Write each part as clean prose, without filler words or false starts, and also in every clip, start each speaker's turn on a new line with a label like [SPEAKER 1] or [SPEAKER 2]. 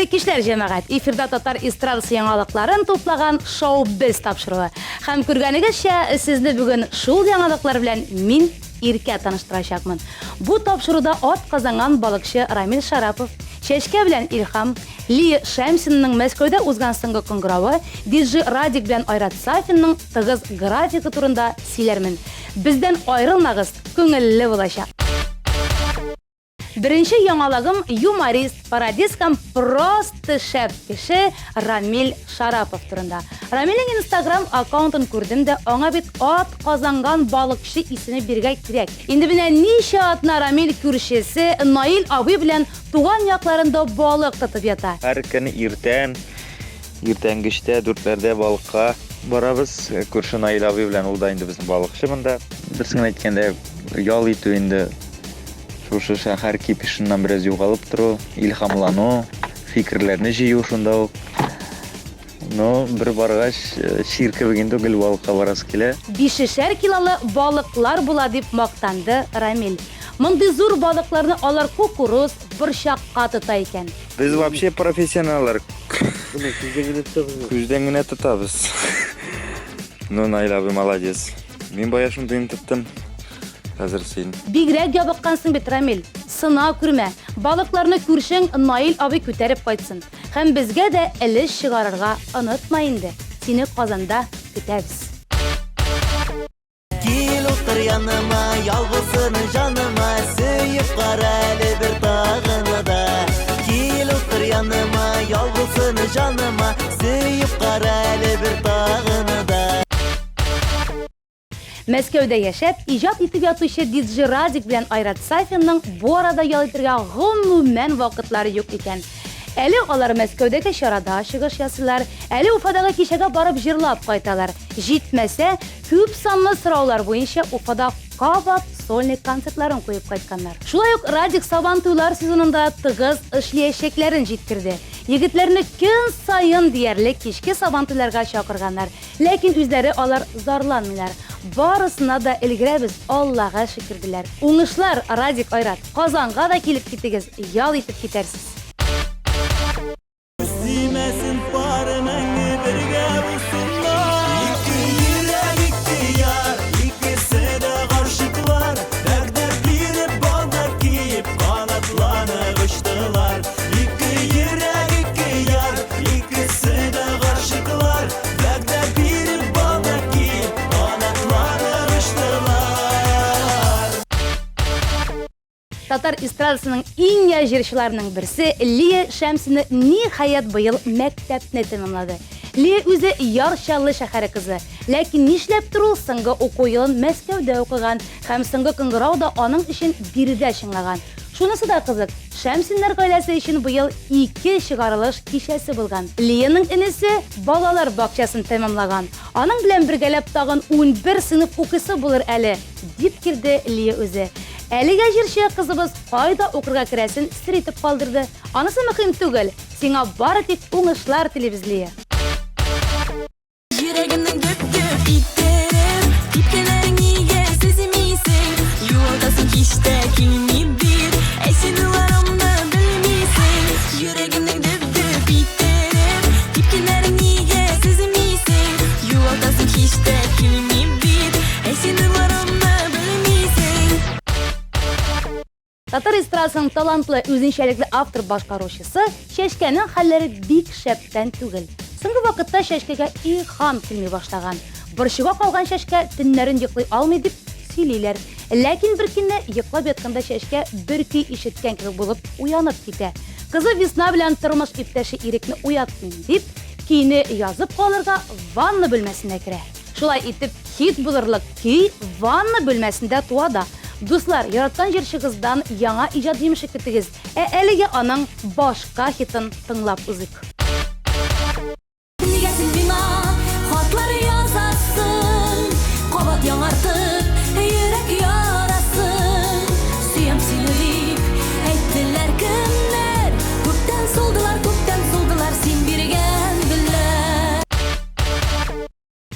[SPEAKER 1] kişiler cemaat, efirde Tatar estradası yangalıkların toplagan Showbiz tapşırığı. Hem көргәнегезчә, sizde bugün şul yangalıklar bilen min irke tanıştıracakmın. Bu tapşırıda at kazangan balıkçı Ramil Şarapov, Çeşke bilen İlham, Li Şemsin'nin Moskvada uzgan sıngı kongravı, DJ Radik bilen Ayrat Safin'nin tığız grafiki turunda silermin. Bizden ayrılmağız, köngüllü bulaşa. Birinci yanalığım humorist, parodiskam prosto şef kişi Ramil Şarapov turunda. Ramil'in Instagram account'un gördüm de ona bit at kazangan balıkçı isini birge kirek. Indi bilen nişe atına Ramil kürşesi Nail abi bilen tuğan yaklarında balık tutup yata.
[SPEAKER 2] Her günü irten geçte 4'lerde balıkka barabız. Көрші Nail abi bilen o da indi bizim balıkçı bunda. Birisinin aytkende yal itu indi. Şuşu şahar kipişinden biraz yoğalıp duru, ilhamlanu, fikirlerini jiyu şunda o. No, bir bargaç şirke beginde gül balıkka barası kile.
[SPEAKER 1] 5'er kilalı balıklar bula dip maktandı Ramil. Mındı zor balıklarını alar kukuruz bir şakka tutayken.
[SPEAKER 2] Biz вообще profesyoneller. Күзден генә тотабыз. No, Nail abi молодец. Мен бая шундый тоттым. Hazır sen.
[SPEAKER 1] Bigrek yabıqqansın bit Ramil. Sına kürme. Balıklarını kürşen Nail abi köterip kaytsın. Hem bizge de eliş çıgarırga unutmayındı. Seni kazanda kütəbiz.
[SPEAKER 3] Gel otur yanıma, yalgızsın canıma, söyüp kareli bir dağını da. Gel otur yanıma, yalgızsın canıma, söyüp kareli bir dağını da.
[SPEAKER 1] Moskvada yaşap, ijat etip yatışı DJ Radik bilen Ayrat Safin'nin bu arada yalıtırga gümümen vakitlari yok iken. Eli olar Moskvadaki şarada çıkış yasılar, eli Ufadagi kişege barıp jirlap kaytalar. Jitmese, küp sanlı sıralar boyunca Ufada kavat solnik konsertlerin koyup kaytkanlar. Şulay yok Radik Sabantuylar sezonunda tığız işleyişeklerin jittirdi. Yigitlerini gün sayın diyerlik kişki Sabantuylarga çakırganlar. Lekin üzleri olar zarlanmılar. Barısına da ilgirebiz Allah'a şükürdiler. Uğuşlar Radik Ayrat, Kazan'a da kelip gittigiz, yal etip gidersiz.
[SPEAKER 3] Üstümesin parmengi birge bulsunlar. İki yürek iki yar, ikisi de karşıklar. Derdler girip baldak giyip kanatlanıp uçtular. İki yürek iki yar, ikisi de karşıklar. Derdler girip baldak giyip kanatlanıp uçtular.
[SPEAKER 1] Tatar estradasının en yajirçilarının birisi Li Şemsin'i nihayet bıyıl mektepne tamamladı. Li özü Yarşallı şəhəri kızı. Lakin nişlep turu sınғы oku yılın Moskvada okugan, hem sınғы kıngırau da onun için biride şınlagan. Şunası da kızık, Şemsinler gailesi için bu yıl 2 çıkarılış kişesi bulgan. Li'nin inisi balalar bakçasını tamamlagan. Onun bilen birgelep tağın 11 sınıf okusu bulur eli. Dip girdi Li özü. Әліге жерші қызыбыз қайда оқырға кірәсін сір етіп қалдырды. Анысы мұқим түгіл, сеңа бары тек оңышлар телевизлие.
[SPEAKER 4] Yüreğimden döktüm iplerim, iplerin niye sezimiysin? Yuvadasın işte kimlidir, eşinilarımda bilmisin. Yüreğimden döktüm iplerim, iplerin niye sezimiysin? Yuvadasın işte kimlidir, eşinilarımda bilmisin.
[SPEAKER 1] Tatar estradasының talantlı, özünçəlikli автор başqaruşысы Şeşke'nin halleri bik şepten түгіл. Сыңғы вақытта Şeşke'ге ilham келмей башлаған. Біршіға қалған Şeşke түнлерін йықлай алмай деп сөйлейлер. Ләкин бір күні йықлап ятканда Şeşke бір күй ишеткен кебек болып уянып китә. Кызы Весна белән тормыш иптәше Ирекне уятмыйм дип, көйне язып калырга ванна бүлмәсенә керә. Шулай итеп, хит булырлык көй ванна бүлмәсендә туа да. Дуслар, яраткан җырчы кыздан яңа иҗат җимеше көтегез. Әлегә аның башка хитын тыңлап узыйк.
[SPEAKER 4] Нигәсен миңа хатлар язасың, кабат яңартып йөрәк ярасын. Сөям сине дип әйттеләр кемнәр, күптән солдылар син биргән гөлләр.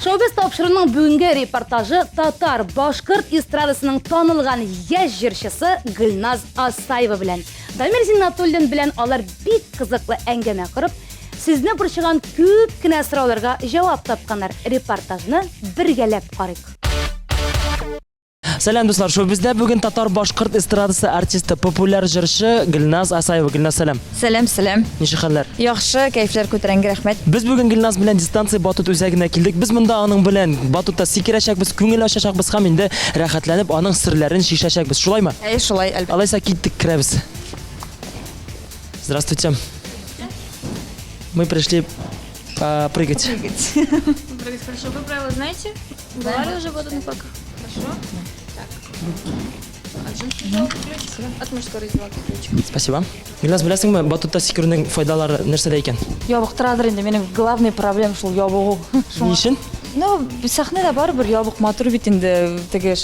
[SPEAKER 1] Showbiz tapşırının Безнең бүгенге репортажы татар башкорт эстрадасының танылган яшь җырчысы Гөлназ Асаева белән. Дамир Зиннатуллин белән алар бик кызыклы әңгәмә корып, сезне борчыган күп кенә сорауларга җавап тапканнар. Репортажны бергәләп карыйк.
[SPEAKER 5] Сәлам дуслар, шоу бездә бүген татар башкорт эстрадасы артисты, популяр җырчы Гөлназ Асаева. Гөлназ, сәлам.
[SPEAKER 6] Сәлам.
[SPEAKER 5] Ничек хәлләр?
[SPEAKER 6] Яхшы, кайфлар күтәрәнгә рәхмәт.
[SPEAKER 5] Без бүген Гөлназ белән дистанция батут үзәгенә килдек. Без монда аның белән батутта сикерәчәкбез, күңел ачачакбыз һәм инде рәхәтләнеп аның серләрен шишәчәкбез. Шулаймы?
[SPEAKER 6] Шулай, әлбәттә.
[SPEAKER 5] Алайса киттек, керәбез. Здравствуйте. Мы пришли прыгать.
[SPEAKER 7] Прыгать хорошо. Вы правила знаете? Бывали уже в водных парках? Хорошо. Так. От женского ключик, от мужского раздевалки ключик.
[SPEAKER 5] Спасибо. Гөлназ, беләсеңме, батутта сикерүнең файдалары нәрсәдә икән?
[SPEAKER 6] Ябыктырадыр инде, минем главный проблем шул ябыгу.
[SPEAKER 5] Ни өчен?
[SPEAKER 6] Ну, сәхнәдә барыбер ябык матур бит инде, теге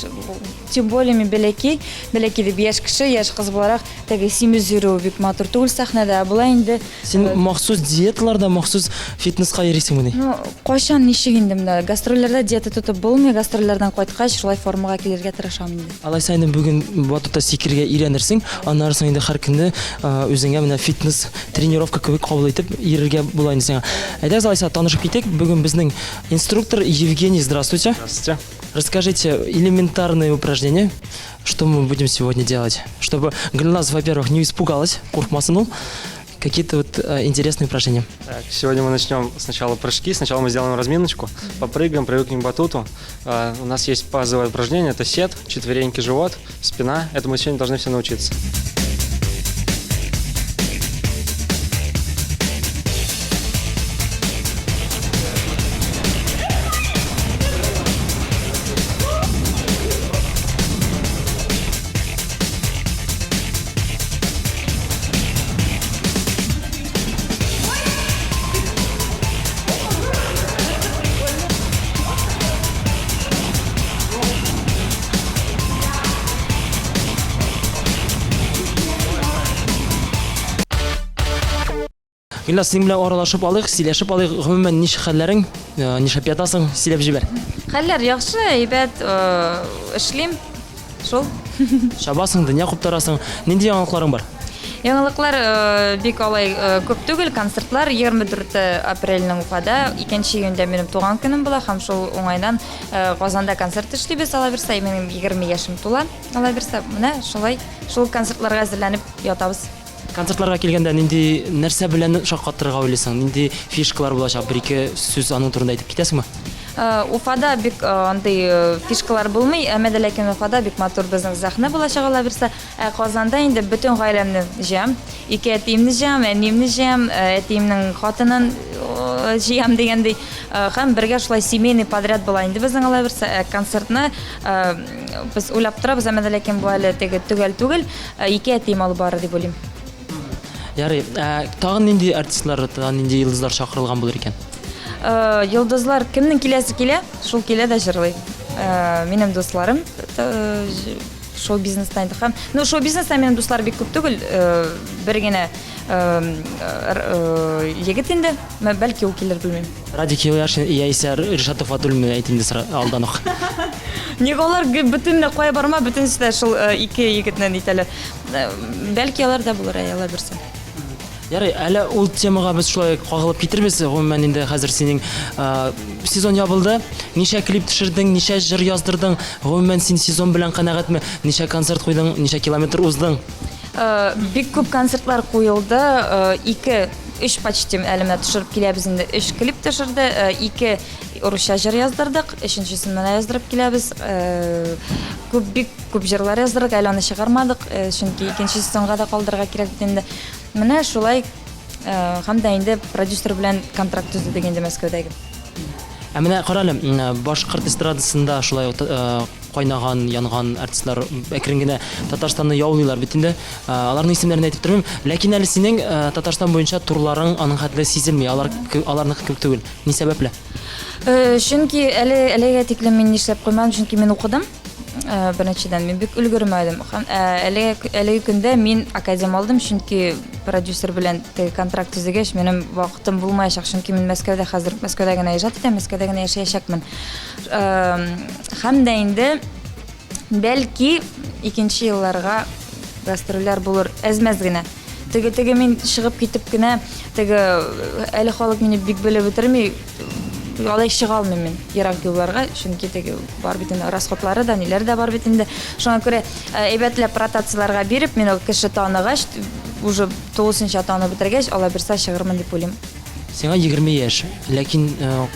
[SPEAKER 6] тем более мен бәләки дип яшь кеше, яшь кыз буларак, теге симез йөрү бик матур түгел сәхнәдә. Булай инде.
[SPEAKER 5] Син махсус диеталарда, махсус фитнеска йөрисеңме?
[SPEAKER 6] Ну, кайчан ничек инде менә гастрольләрдә диета тотып булмый, гастрольләрдән кайткач шулай формага килергә тырышам инде.
[SPEAKER 5] Алайса инде бүген батутта сикергә өйрәнерсең, аннан соң инде һәр көнне үзеңә менә фитнес тренировка кебек кабул итеп йөрергә була инде сиңа. Әйдәгез, алайса танышып китик. Бүген безнең инструктор Евгений. Здравствуйте.
[SPEAKER 8] Здравствуйте.
[SPEAKER 5] Расскажите элементарные упражнения, что мы будем сегодня делать, чтобы Гульназ, во-первых, не испугалась, куркмасынул. Какие-то вот интересные упражнения.
[SPEAKER 8] Так, сегодня мы начнем сначала прыжки. Сначала мы сделаем разминочку, попрыгаем, привыкнем к батуту. У нас есть базовое упражнение, это сет, четвереньки, живот, спина. Это мы сегодня должны все научиться.
[SPEAKER 5] Гульназ, син белән аралашып алыйк, сөйләшеп алыйк. Гомумән ничек хәлләрең, нишләп ятасың, сөйләп җибәр.
[SPEAKER 6] Хәлләр яхшы, әйбәт, эшлим. Шул.
[SPEAKER 5] Шабасың, дөнья куптарасың. Нинди яңалыкларың бар?
[SPEAKER 6] Яңалыклар бик алай күп түгел, концертлар 24 апрельнең Уфада, 2 июньдә минем туган көнем була һәм шул уңайдан Казанда концерт эшлибез, ала берсә, минем 20 яшем тула. Ала берсә, менә шулай, шул концертларга әзерләнеп ятабыз.
[SPEAKER 5] Концертларга килгәндә нинди нәрсә белән шаккатырга уйлыйсың? Нинди фишкалар булачак? Бер-ике сүз аның турында әйтеп китәсеңме?
[SPEAKER 6] Уфада бик андый фишкалар булмый, әмма дә ләкин Уфада бик матур безнең сәхнә булачак, ала берсә. Казанда инде бөтен гаиләмне җыям. 2 әтиемне җыям, әниемне җыям, әтиемнең хатынын җыям дигәндәй. Һәм бергә шулай семейный подряд була инде безнең, ала берсә. Концертны без уйлап торабыз, әмма дә ләкин бу әле теге түгел. 2 әтием алып бары дип уйлыйм.
[SPEAKER 5] Ярый, тагын нинди артистлар, тагын нинди йолдызлар чакырылган булыр икән?
[SPEAKER 6] Йолдызлар кемнең киләсе килә, шул килә дә җырлый. Минем дусларым шоу бизнеста инде һәм, ну шоу бизнеста минем дуслар бик күп түгел, бер генә егет инде, бәлки ул килер, белмим.
[SPEAKER 5] Радик Яшин яисә Ришатов Адулмин әйтимде алдан ук.
[SPEAKER 6] Ник алар бөтенләй кая барма, бөтенесе шул 2 егетнән итәләр. Бәлки алар да булыр, ала берсе.
[SPEAKER 5] Ярый, әле ул темага без шулай кагылып китербез. Гомумән инде хәзер синең сезон ябылды. Ничә клип төшердең, ничә җыр яздырдың? Гомумән син сезон белән канәгатьме? Ничә концерт куйдың, ничә километр уздың?
[SPEAKER 6] Бик күп концертлар куелды. 2-3 почти әлемдә төшереп киләбез инде. 3 клип төшерде, 2 урысча җыр яздырдык, 3-нчесен менә яздырып киләбез. Бик күп җырлар яздырдык, әле аны чыгармадык, чөнки 2нче сезонга да калдырырга кирәк инде. Менә шулай һәм дә инде продюсер белән контракт төзедек инде Мәскәүдәге.
[SPEAKER 5] Менә карале, башкорт эстрадасында шулай кайнаган, янган артистлар әкрен генә Татарстанны яулыйлар бит инде. Аларның исемнәрен әйтеп тормыйм, ләкин әле синең Татарстан буенча турларың аның хәтле сизелми, аларның күп түгел. Ни сәбәпле?
[SPEAKER 6] Чөнки әлегә тиклем мин нишләп куймадым, чөнки мин укыдым. Беренчедән мин бик өлгермәдем. Һәм әлеге көндә мин академ алдым, чөнки продюсер белән контракт төзегәч, минем вакытым булмаячак, чөнки мин Мәскәүдә хәзер Мәскәүдә генә иҗат итәм, Мәскәүдә генә яшәячәкмен. Һәм дә инде бәлки икенче елларга гастрольләр булыр әзмәз генә. Теге мин чыгып китеп кенә, әле халык мине бик белеп бетерми, алай чыга алмыйм мин ерак юлларга, чөнки теге бар бит инде расходлары да, ниләр дә бар бит инде. Шуңа күрә әйбәтләп ротацияларга биреп, мин ул кеше таныгач, уже 9нчы атаны бетергәч, ала берсә чыгырмын дип уйлыйм.
[SPEAKER 5] Сиңа 20 яшь, ләкин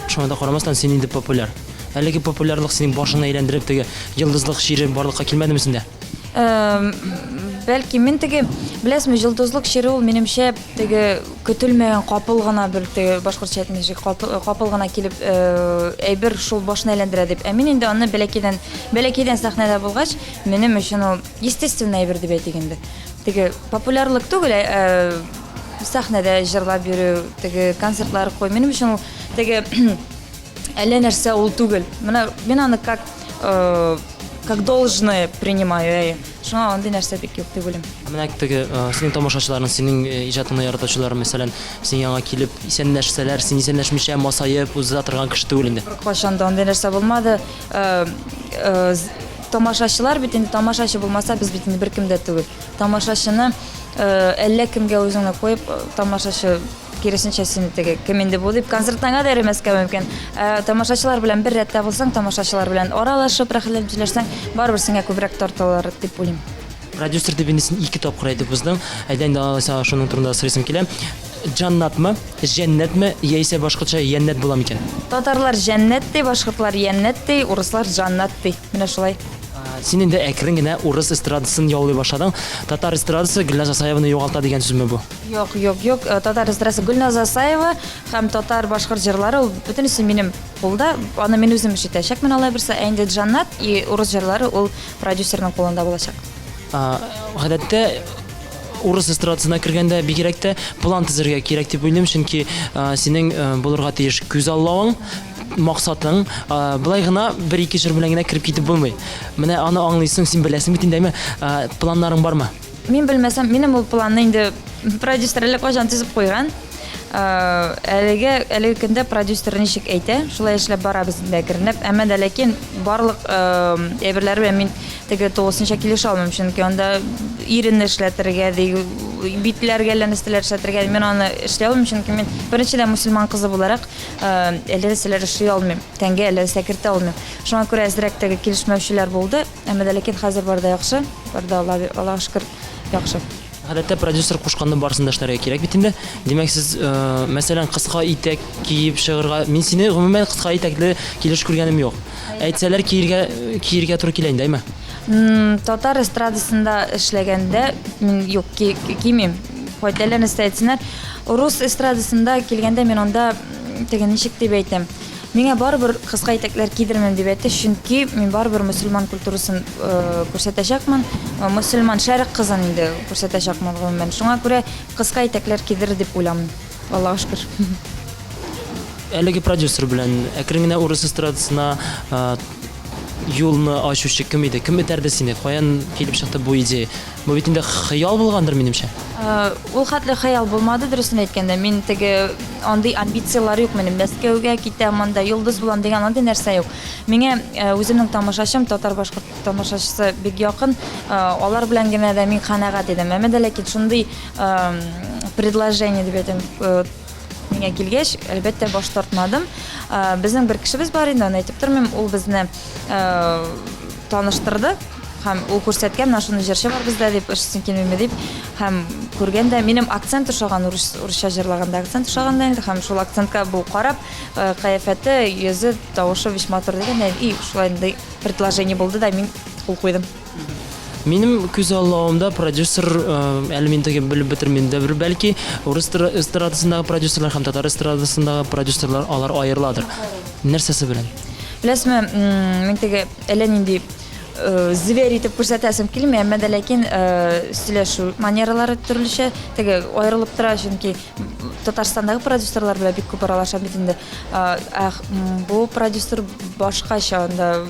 [SPEAKER 5] шуңа да карамастан син инде популяр. Әлеге популярлык синең башыңны әйләндереп, теге йолдызлык шире барлыкка килмәдеме синдә?
[SPEAKER 6] Бәлки мин беләсезме, йолдызлык шире ул минемчә көтелмәгән капыл гына бер башкортча әйтмәҗек, капыл гына килеп әйбер шул башны әйләндерә дип. Мин инде аны бәләкәйдән сәхнәдә булгач, минем өчен ул естественно әйбер дип әйтик инде. Популярлык түгел, сәхнәдә җырлап йөрү, концертлар кой, минем өчен ул әллә нәрсә ул түгел. Мин аны как должное принимаю. Шуңа андый нәрсә бик юк дип уйлыйм.
[SPEAKER 5] Менә синең тамашачыларың, синең иҗатыңны яратучылар, мәсәлән, син яңа килеп исәнләшсәләр, син исәнләшмичә масаеп уза торган кеше түгел инде.
[SPEAKER 6] Кайчан да андый нәрсә булмады. Тамашачылар бит инде тамашачы булмаса, без бит инде беркем дә түгел. Тамашачыны әллә кемгә үзеңне куеп, тамашачы киресенчә син кем инде бу дип концертыңа да йөрмәскә мөмкин. Тамашачылар белән бер рәттә булсаң, тамашачылар белән аралашып, рәхәтләнеп җиләшсәң, барыбер сиңа күбрәк тартылыр дип уйлыйм.
[SPEAKER 5] Продюсер дип инде син 2 тапкыр әйтеп уздың. Әйдән дә шуның турында сорыйсым килә. Җаннатмы, җәннәтме, яисә башкача яннәт була микән?
[SPEAKER 6] Татарлар җәннәт ди, башкортлар яннәт ди, урыслар җаннат ди. Менә шулай.
[SPEAKER 5] Син инде әкрен генә урыс эстрадасын яулый башладың. Татар эстрадасы Гөлназ Асаеваны югалта дигән сүзме бу?
[SPEAKER 6] Юк. Татар эстрадасы Гөлназ Асаева һәм татар башкорт җырлары ул бөтенесе минем кулда. Аны мин үзем ишетәчәкмен, алай берсә. Инде җаннат и урыс җырлары ул продюсерның кулында булачак.
[SPEAKER 5] Гадәттә урыс эстрадасына кергәндә бигрәк тә план төзергә кирәк дип уйлыйм, чөнки синең булырга тиеш күз аллавың, максатың былай гына 1-2 җыр белән генә кирип китеп булмый. Менә аны аңлыйсың, син беләсең бит индеме? Планнарың бармы?
[SPEAKER 6] Мин белмәсәм, минем ул планны инде продюсерлар кайчан төзеп куйган. Әлеге көндә продюсер ничек әйтә, шулай эшләп барабыз инде кернеп. Әмма дә ләкин барлык әйберләр белән мин 9нчы килеш алмыйм, чөнки анда иренне эшләтергә, битләргә ләнестеләр эшләтергә, мин аны эшләй алмыйм, чөнки мин беренчедән мусульман кызы буларак әле силәр эшли алмыйм, тәнгә әле сәкертә алмыйм. Шуңа күрә әзрәк килешмәүчеләр булды, әмма дә ләкин хәзер барда яхшы, барда Аллаһка шөкер яхшы.
[SPEAKER 5] Гадәттә продюсер кушканны барысын да эшләргә кирәк бит инде. Димәк, сез мәсәлән кыска итәк киеп чыгырга, мин сине гомумән кыска итәкле килеш күргәнем юк. Әйтсәләр киергә туры килә инде, әйме?
[SPEAKER 6] Татар эстрадасында эшләгәндә мин юк кимим. Хәтерләрне әйтсеннәр, рус эстрадасында килгәндә мин анда ничек дип әйтәм. Миңа барыбер кыска итәкләр кидермен дип әйтте, чөнки мин барыбер мусульман культурасын күрсәтәчәкмен. Мусульман шәрык кызын инде күрсәтәчәкмен гомумән. Шуңа күрә кыска итәкләр кидер дип уйламын. Аллаһка шөкер.
[SPEAKER 5] Әлеге продюсер белән әкрен генә урыс эстрадасына юлны ачучы кем иде? Кем этәрде сине? Каян килеп чыкты бу идея? Бу бит инде хыял булгандыр минемчә.
[SPEAKER 6] Ул хәтле хыял булмады, дөресен әйткәндә. Мин андый амбициялар юк минем. Мәскәүгә китәм, анда йолдыз булам дигән андый нәрсә юк. Миңа үземнең тамашачым, татар башкорт тамашачысы бик якын. Алар белән генә дә мин канәгать идем. Әмма дә ләкин шундый предложение дип әйтәм, миңа килгәч, әлбәттә баш тартмадым. Безнең бер кешебез бар инде, аны әйтеп тормыйм, ул безне таныштырды. Һәм ул күрсәткән, менә шундый җырчы бар бездә дип, эшсен килмәме дип, һәм күргәндә минем акцент ошаган, урысча җырлаганда акцент ошаганда инде, һәм шул акцентка бу карап, кыяфәте, йөзе, тавышы весьма матур дигән, и шулай предложение булды да мин кул куйдым.
[SPEAKER 5] Минем күз аллавымда продюсер әле мин теге белеп бетермим дә бер бәлки урыс эстрадасындагы продюсерлар һәм татар эстрадасындагы продюсерлар алар аерыладыр. Нәрсәсе белән?
[SPEAKER 6] Беләсезме, мин теге әллә нинди зверь итеп күрсәтәсем килми, әмма дә ләкин сөйләшү манералары төрлечә теге аерылып тора, чөнки Татарстандагы продюсерлар белән бик күп аралашам бит инде. Бу продюсер башкача, анда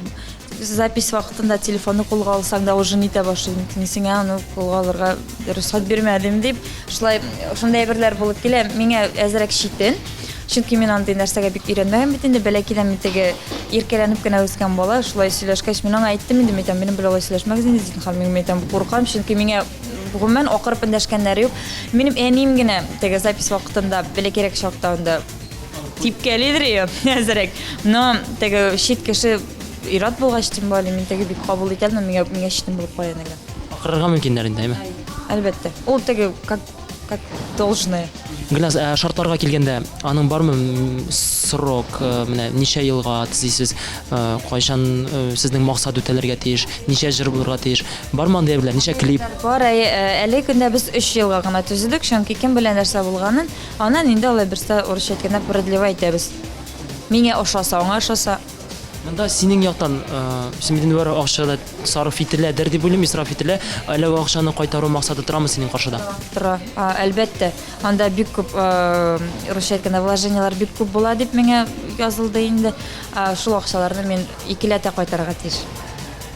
[SPEAKER 6] запись вакытында телефонны кулга алсаң да уже нитә башлый. Мин сиңа аны кулга алырга рөхсәт бирмәдем дип, шулай шундай әйберләр булып килә. Миңа әзрәк шитен. Чөнки мин андый нәрсәгә бик өйрәнмәгән бит инде, бәләкидән мин теге иркәләнеп кенә үскән бала, шулай сөйләшкәч мин аңа әйттем инде, минем белән сөйләшмәгез инде, зинһар, мин әйтәм, куркам, чөнки миңа гомумән акырып эндәшкәннәре юк. Минем әнием генә теге запись вакытында бәләкәрәк чакта анда типкәлидер әзрәк. Но теге шит кеше ират булгач тем более мин теге бик кабул итәлмәм, миңа шитен булып кая инде.
[SPEAKER 5] Акырырга мөмкиннәр инде, әйме?
[SPEAKER 6] Әлбәттә. Ул теге как должное.
[SPEAKER 5] Гөлназ, шартларга килгәндә, аның бармы срок, менә ничә елга төзисез, кайчан сезнең максат үтәлергә тиеш, ничә җыр булырга тиеш, бармы андый белән, ничә клип?
[SPEAKER 6] Бар, әле көндә без 3 елга гына төзедек, чөнки кем белән нәрсә булганын, аннан инде алай берсе урысча әйткәндә продлевать итәбез. Миңа ошаса, аңа ошаса.
[SPEAKER 5] Монда синең яктан, син бит инде акчада сарыф ителәдер дип уйлыйм, исраф ителә, әле бу акчаны кайтару максаты торамы синең каршыда?
[SPEAKER 6] Тора, әлбәттә. Анда бик күп урысча әйткәндә вложениялар бик күп була дип миңа язылды инде. Шул акчаларны мин икеләтә кайтарырга тиеш.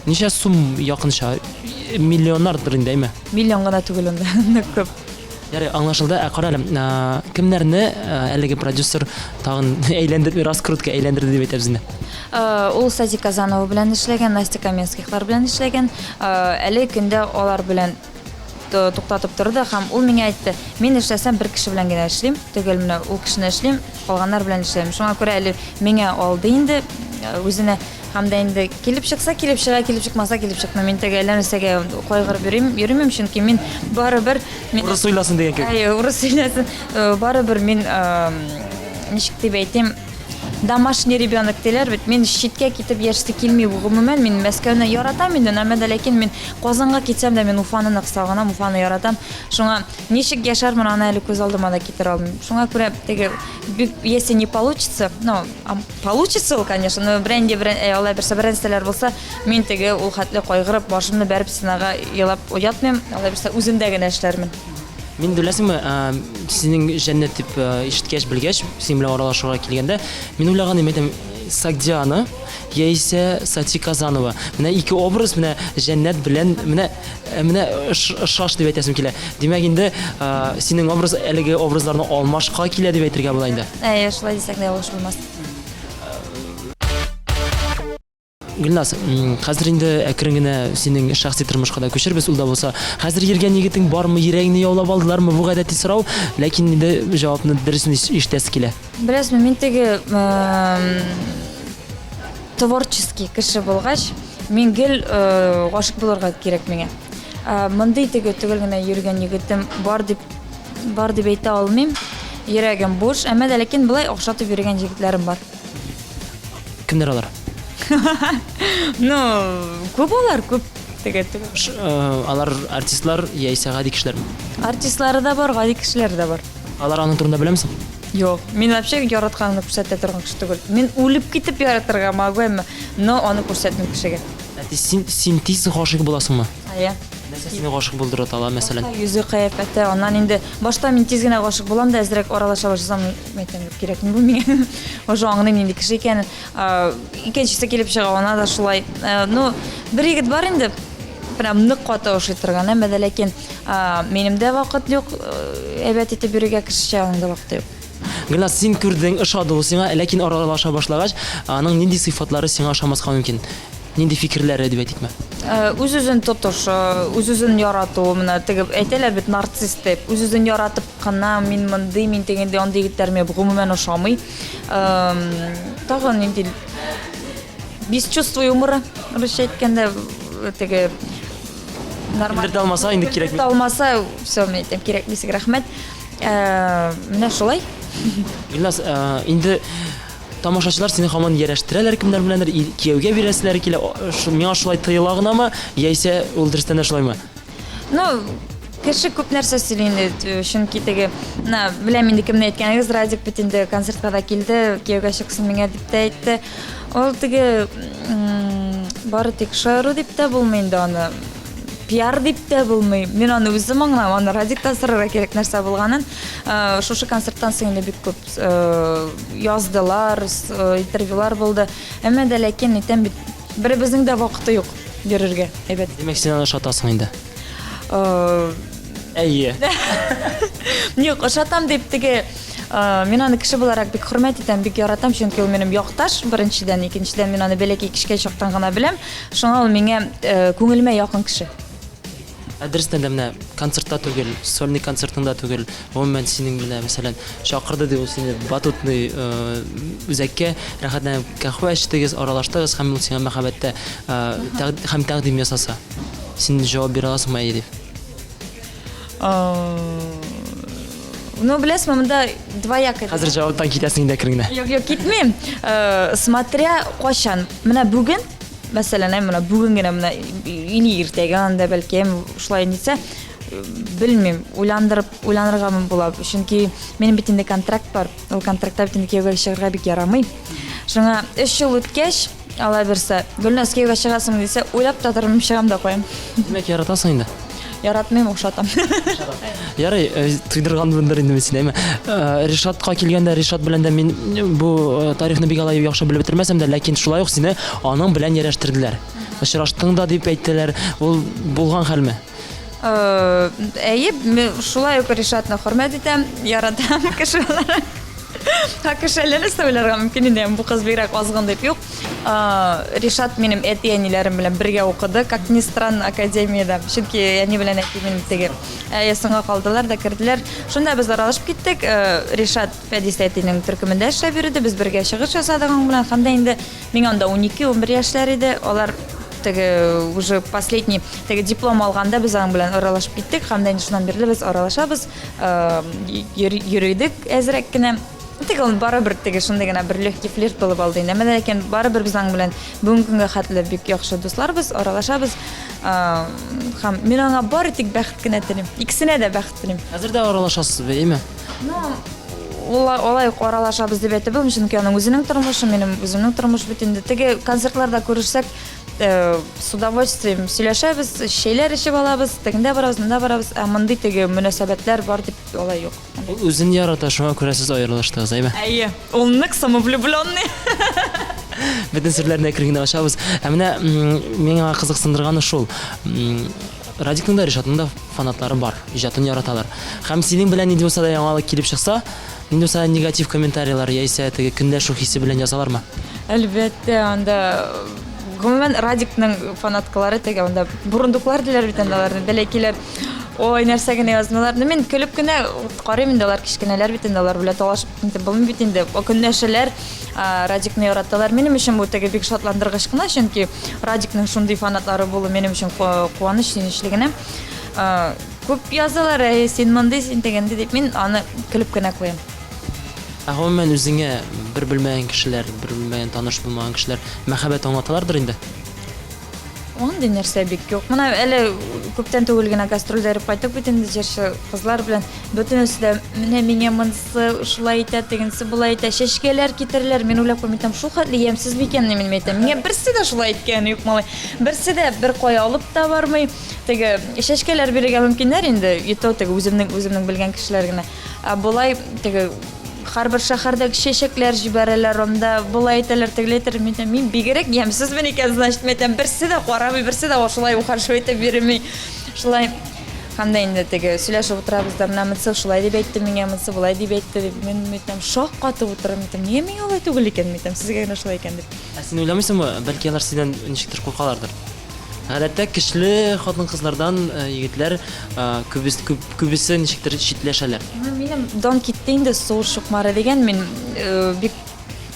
[SPEAKER 5] Ничә сум якынча? Миллионнардыр инде, әйме?
[SPEAKER 6] Миллион гына түгел анда, күп.
[SPEAKER 5] Ярый, аңлашылды. Карале, кемнәрне әлеге продюсер тагын әйләндерде, раскрутка әйләндерде дип әйтәбез инде.
[SPEAKER 6] Ул Сади Казанова белән эшләгән, Настя Каменскийлар белән эшләгән. Әле көндә алар белән туктатып торды һәм ул миңа әйтте, мин эшләсәм бер кеше белән генә эшлим, түгел менә ул кешене эшлим, калганнар белән эшләм. Шуңа күрә әле миңа алды инде үзенә һәм дә инде килеп чыкса, килеп чыга, килеп чыкмаса, килеп чыкмый. Мин теге нәрсәгә кайгырып йөрмим, чөнки мин барыбер
[SPEAKER 5] Урыс уйласын дигән кебек.
[SPEAKER 6] Урыс уйласын. Барыбер мин ничек дип әйтим, домашний ребенок диләр бит. Мин читкә китеп яшьсе килми бу гомумән. Мин Мәскәүне яратам инде, әмма дә ләкин мин Казанга китсәм дә мин Уфаны нык сагынам, Уфаны яратам. Шуңа ничек яшәрмен аны әле күз алдыма да китер алмыйм. Шуңа күрә теге если не получится, но получится, конечно, но бренди алай берсе брендстеләр булса, мин теге ул хәтле кайгырып башымны бәреп стенага елап уятмыйм, алай берсе үземдә генә эшләрмен.
[SPEAKER 5] Мин беләсеңме, синең җәннәт дип ишеткәч, белгәч, син белән аралашырга килгәндә, мин уйлаган идем, Сагдиана яисә Сати Казанова. Менә ике образ, менә җәннәт белән менә шаш дип әйтәсем килә. Димәк инде синең образ әлеге образларны алмашка килә дип әйтергә була инде.
[SPEAKER 6] Шулай дисәк дә ошый булмас.
[SPEAKER 5] Гөлназ, хәзер инде әкрен генә синең шәхси тормышка да күчербез. Ул да булса, хәзер йөргән егетең бармы, йөрәгеңне яулап алдылармы? Бу гадәти сорау, ләкин инде җавапны дөресен ишетәсе килә.
[SPEAKER 6] Беләсезме, мин теге творческий кеше булгач, мин гел гашык булырга кирәк миңа. Мондый теге түгел генә йөргән егетем бар дип әйтә алмыйм. Йөрәгем буш, әмма дә ләкин булай акчатып йөргән егетләрем бар.
[SPEAKER 5] Кемнәр алар?
[SPEAKER 6] Күп алар, күп теге.
[SPEAKER 5] Алар артистлар яисә гади кешеләрме?
[SPEAKER 6] Артистлары да бар, гади кешеләр дә бар.
[SPEAKER 5] Алар аның турында беләмсең?
[SPEAKER 6] Юк, мин вообще яратканны күрсәтә торган кеше түгел. Мин үлеп китеп яратырга магыйм, но аны күрсәтмим кешегә.
[SPEAKER 5] Син тиз гашык буласыңмы?
[SPEAKER 6] Ая.
[SPEAKER 5] Нәрсә сине гашык булдыра ала, мәсәлән?
[SPEAKER 6] Йөзе кыяфәте, аннан инде башта мин тиз генә гашык булам да, әзрәк аралаша башласам, әйтәм, кирәкми бу миңа. Ошо аңлыйм инде кеше икәнен. Икенчесе килеп чыга, ана да шулай. Бер егет бар инде, прям нык каты ошый торган, әмма дә ләкин минем дә вакыт юк, әйбәт итеп йөрергә кешечә аның да вакыты юк.
[SPEAKER 5] Гөлназ, син күрдең, ошады ул сиңа, ләкин аралаша башлагач, аның нинди сыйфатлары сиңа ошамаска мөмкин? Нинди фикерләре дип әйтикме?
[SPEAKER 6] Үз-үзен тотыш, үз-үзен ярату, менә теге әйтәләр бит нарцисс дип. Үз-үзен яратып кына мин мондый, мин тегендә андый егетләр миңа гомумән ошамый. Тагын инде без чувства юмора, русча әйткәндә, теге нормаль.
[SPEAKER 5] Билдерде алмаса, инде кирәкми.
[SPEAKER 6] Алмаса, всё, мен әйтәм, кирәкмисең, рәхмәт. Менә шулай.
[SPEAKER 5] Гөлназ, инде тамашачылар сине һаман ярәштерәләр кемнәр беләндер, кияүгә бирәселәр килә. Миңа шулай тыела гынамы, яисә ул дөрестән дә шулаймы?
[SPEAKER 6] Кеше күп нәрсә сөйли инде, чөнки теге, беләм инде кемне әйткәнегез, Радик бит инде концертка да килде, кияүгә чыксын миңа дип тә әйтте. Ул теге бары тик шаяру дип тә булмый инде аны. Пиар дип тә булмый. Мин аны үзем аңлам, аны Радиктан сорарга кирәк нәрсә булганын. Шушы концерттан соң инде бик күп яздылар, интервьюлар булды. Әмма дә ләкин әйтәм бит, Беребезнең дә вакыты юк йөрергә. Әйбәт.
[SPEAKER 5] Демәк, син аны ошатасың инде.
[SPEAKER 6] Э,
[SPEAKER 5] Әйе.
[SPEAKER 6] Юк, ошатам дип теге мин аны кеше буларак бик хөрмәт итәм, бик яратам, чөнки ул минем якташ, беренчедән, икенчедән мин аны бәләкәй кичкә чактан гына беләм. Шуңа ул миңа күңелемә якын кеше.
[SPEAKER 5] Дөрестән дә менә концертта түгел, сольный концертында түгел, гомумән синең белән мәсәлән чакырды ди ул сине батутный үзәккә, рәхәтләнеп кахва эчтегез, аралаштыгыз һәм ул сиңа мәхәббәттә һәм тәкъдим ясаса. Син җавап бирә аласыңмы әйе дип?
[SPEAKER 6] Ну, беләсезме, монда двояк.
[SPEAKER 5] Хәзер җаваптан китәсең инде әкрен
[SPEAKER 6] Юк, юк, китмим. Смотря качан. Менә бүген, мәсәлән, менә бүген генә менә или иртәгә анда бәлки шулай нитсә, белмим, уйланырга була. Чөнки минем бит инде контракт бар. Ул контрактта бит инде кияүгә чыгарга бик ярамый. Шуңа 3 ел үткәч, ала берсә, Гөлназ кияүгә чыгасың дисә, уйлап та торам, чыгам да куям.
[SPEAKER 5] Демәк, яратасың инде.
[SPEAKER 6] Яратмыйм, ошатам.
[SPEAKER 5] Ярый, туйдырган булдыр инде син, әйме. Ришатка килгәндә, Ришат белән дә мин бу тарихны бик алай яхшы белеп бетермәсәм дә, ләкин шулай ук сине аның белән ярәштерделәр. Очраштың да дип әйттеләр. Ул булган хәлме?
[SPEAKER 6] Әйе, шулай ук Ришатны хөрмәт итәм, яратам кеше буларак. Кешеләрне сөйләргә мөмкин инде, бу кыз бигрәк азгын дип юк. Ришат минем әти-әниләрем белән бергә укыды, как ни странно, академиядә. Чөнки әни белән әти минем теге ясыңга калдылар да керделәр. Шунда без аралашып киттек. Ришат Фәдис әтинең төркемендә эшләп йөрде, без бергә чыгыш ясадык аның белән. Һәм дә инде миңа анда 12-11 яшьләр иде. Алар теге уже последний теге диплом алганда без аның белән аралашып киттек. Һәм дә инде шуннан бирле без аралашабыз. Йөридек әзрәк кенә. Теге ул барыбер теге шундый гына бер легкий флирт булып алды инде. Менә ләкин барыбер без аның белән бүгенге көнгә хәтле бик яхшы дусларбыз, аралашабыз. Һәм мин аңа бары тик бәхет кенә телим. Икесенә дә бәхет телим.
[SPEAKER 5] Хәзер дә аралашасыз, әйме?
[SPEAKER 6] Ну, алай аралашабыз дип әйтеп булмый, чөнки аның үзенең тормышы, минем үземнең тормыш бит инде. Теге концертларда күрешсәк, с удовольствием сөйләшәбез, шәйләр эчеп алабыз, тегендә барабыз, монда барабыз. Мондый теге мөнәсәбәтләр бар дип алай юк.
[SPEAKER 5] Ул үзен ярата, шуңа күрә сез аерылыштыгыз, әйме?
[SPEAKER 6] Әйе, ул нык самовлюбленный.
[SPEAKER 5] Бөтен серләрне әкрен генә ачабыз. Ә менә миңа кызыксындырганы шул. Радикның да, Ришатның да фанатлары бар, иҗатын яраталар. Һәм синең белән нинди булса да яңалык килеп чыкса, нинди булса да негатив комментарийлар яисә теге көндәшү хисе белән язалармы?
[SPEAKER 6] Әлбәттә, анда гомумән Радикның фанаткалары теге анда бурундуклар диләр бит аларны, бәләкиләр. Ой, нәрсә генә язмалар. Мин көлеп кенә карыйм инде, алар кичкенәләр бит инде, алар белән талашып инде булмый бит инде. Көннәшәләр Радикны яраталар. Минем өчен бу теге бик шатландыргыч кына, чөнки Радикның шундый фанатлары булу минем өчен куаныч, сөенечле генә. Күп язалар, син мондый, син дигәндә дип мин аны көлеп кенә куям.
[SPEAKER 5] Гомумән үзеңә бер белмәгән кешеләр, бер белмәгән таныш булмаган кешеләр мәхәббәт аңлаталардыр инде.
[SPEAKER 6] Андый нәрсә бик юк. Менә әле күптән түгел генә гастрольдә йөреп кайтып бит инде җырчы кызлар белән. Бөтенесе дә менә миңа монысы шулай итә, тегенсе булай итә, чәчкәләр китерәләр. Мин уйлап куймыйм, шул хәтле ямсыз микәнне мин әйтәм. Миңа берсе дә шулай иткән юк, малай. Берсе дә бер кая алып та бармый. Теге чәчкәләр бирергә мөмкиннәр инде. Итә теге үземнең белгән кешеләр генә. Булай теге һәрбер шәһәрдәге чәчәкләр җибәрәләр, анда булай итәләр, тегеләр. Мин бигрәк ямсыз мен икән, значит, мәйтәм берсе дә карамый, берсе дә шулай ухаршы итеп бирми. Шулай һәм дә инде теге сөйләшеп утырабыз да, менә монсы шулай дип әйтте миңа, монсы булай дип әйтте дип. Мин мәйтәм шок катып утырам, мәйтәм, нигә миңа алай түгел икән, мәйтәм, сезгә генә шулай икән дип.
[SPEAKER 5] Син уйламыйсыңмы, бәлки алар синнән ничектер куркалардыр? Гадәттә кишле хатын-кызлардан егетләр күбесе ничектер читләшәләр.
[SPEAKER 6] Минем дан китте инде сугыш чукмары дигән, мин бик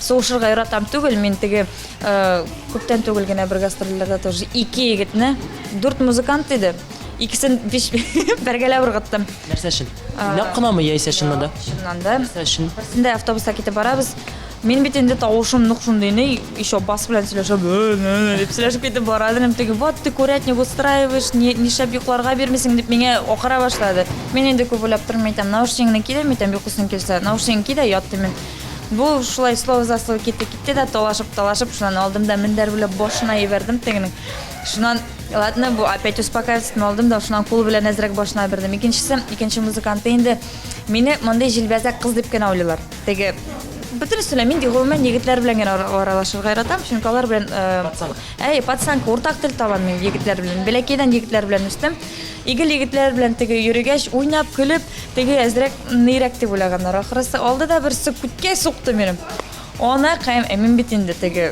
[SPEAKER 6] сугышырга яратам түгел, мин теге күптән түгел генә бер гастрольләрдә тоже 2 егетне, 4 музыкант иде. Икесен бергәләп ыргыттым.
[SPEAKER 5] Нәрсә өчен? Нәкъ кынамы яисә чыннан да?
[SPEAKER 6] Чыннан да.
[SPEAKER 5] Нәрсә өчен?
[SPEAKER 6] Берсендә автобуста китеп барабыз. Мин бит инде тавышым нык шундый, еще бас белән сөйләшәп, дип сөйләшеп китеп барадым. Теге, вот ты курятник устраиваешь, нишләп йокларга бирмисең дип миңа акыра башлады. Мин инде күп уйлап тормыйм, наушнигыңны кидә, мәйтәм, йокысын килсә, наушнигың кидә, ятты мин. Бу шулай слово за слово китте, да талашып, шуннан алдым да мендәр белән башына ебәрдем тегенең. Шуннан, ладно, бу опять успокаиваться алдым да, шуннан кул белән әзрәк башына бердем. Икенче музыкант инде мине мондый җилбәзәк кыз дип кенә уйлыйлар. Теге Бүтін үстілі мен де ғылымен егітлер білен аралашырға яратам, чүнкі алар білен пацанка ортақ тіл табан мен егітлер білен, белекейден егітлер білен үстім. Игіл егітлер білен теге юрегеш, ойнап, күліп, теге әзірек нейрек деп ойлағандар. Ақырысы алды да бір сүккүтке соқты менім. Она қайым әмін бетінде теге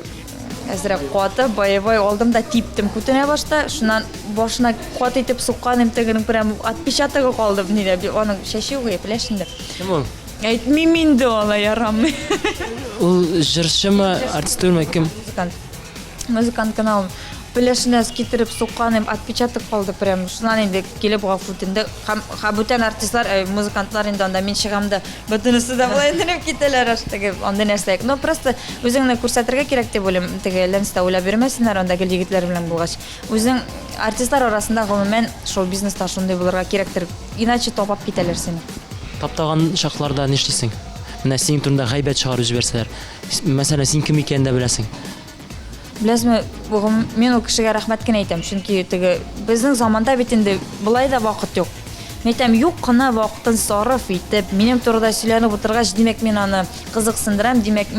[SPEAKER 6] әзірек қуаты, боевой олдым да типтім күтіне башта. Шынан башына қуат етіп сұққаным тегінің прям отпечатығы қалдым. Оның шәші ұғы епілешінде.
[SPEAKER 5] Кім ол?
[SPEAKER 6] Әйтмеймін де ола ярамы.
[SPEAKER 5] Ол жыршы ма, артистер ма, кім?
[SPEAKER 6] Музыкант каналым. Пілешіне скитеріп сұққаным отпечатық қалды прям. Шынан енді келіп ғафутынды. Бүтін артистлар, музыкантлар енді онда мен шығамды. Бүтінісі да бұлай өндіріп кетелер аштығы. Онда нәрсек. Но просто өзіңні көрсетірге керек деп ойлым. Теге ленсті ойлап бермесінер, онда кел егітлер білен болғаш. Өзің артистлар арасында ғылымен шоу-бизнеста шундай болырға керектір. Иначе топап кетелер сені.
[SPEAKER 5] Таптаған шақларда не іштейсің? Мына сенің турында ғайбет шығарып жіберселер. Мәселен, сен кім екенін де білесің.
[SPEAKER 6] Білесің, мен ол кішіге рахмәткен айтам, чүнки біздің заманда бетінде бұлай да вақыт жоқ. Мен айтам, юқ қына вақытын сарыф етіп, менің турда сөйленіп отырғаш, демек мен аны қызықсындырам, демек